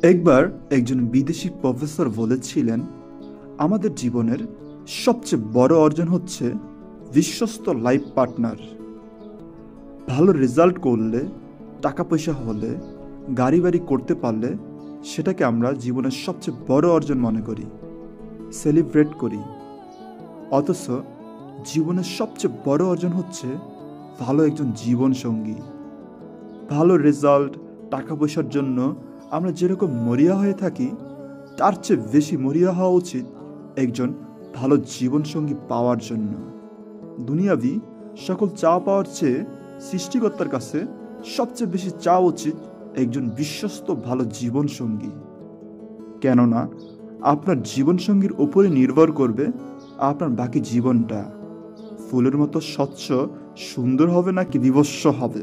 একবার একজন বিদেশি প্রফেসর বলেছিলেন, আমাদের জীবনের সবচেয়ে বড় অর্জন হচ্ছে বিশ্বস্ত লাইফ পার্টনার। ভালো রেজাল্ট করলে, টাকা পয়সা হলে, গাড়ি বাড়ি করতে পারলে সেটাকে আমরা জীবনের সবচেয়ে বড় অর্জন মনে করি, সেলিব্রেট করি। অথচ জীবনের সবচেয়ে বড় অর্জন হচ্ছে ভালো একজন জীবনসঙ্গী। ভালো রেজাল্ট, টাকা পয়সার জন্য আমরা যেরকম মরিয়া হয়ে থাকি, তার চেয়ে বেশি মরিয়া হওয়া উচিত একজন ভালো জীবনসঙ্গী পাওয়ার জন্য। দুনিয়াবি সকল চাওয়া পাওয়ার চেয়ে সৃষ্টিকর্তার কাছে সবচেয়ে বেশি চাওয়া উচিত একজন বিশ্বস্ত ভালো জীবনসঙ্গী। কেননা আপনার জীবনসঙ্গীর উপরে নির্ভর করবে আপনার বাকি জীবনটা ফুলের মতো স্বচ্ছ সুন্দর হবে নাকি বিভৎস হবে।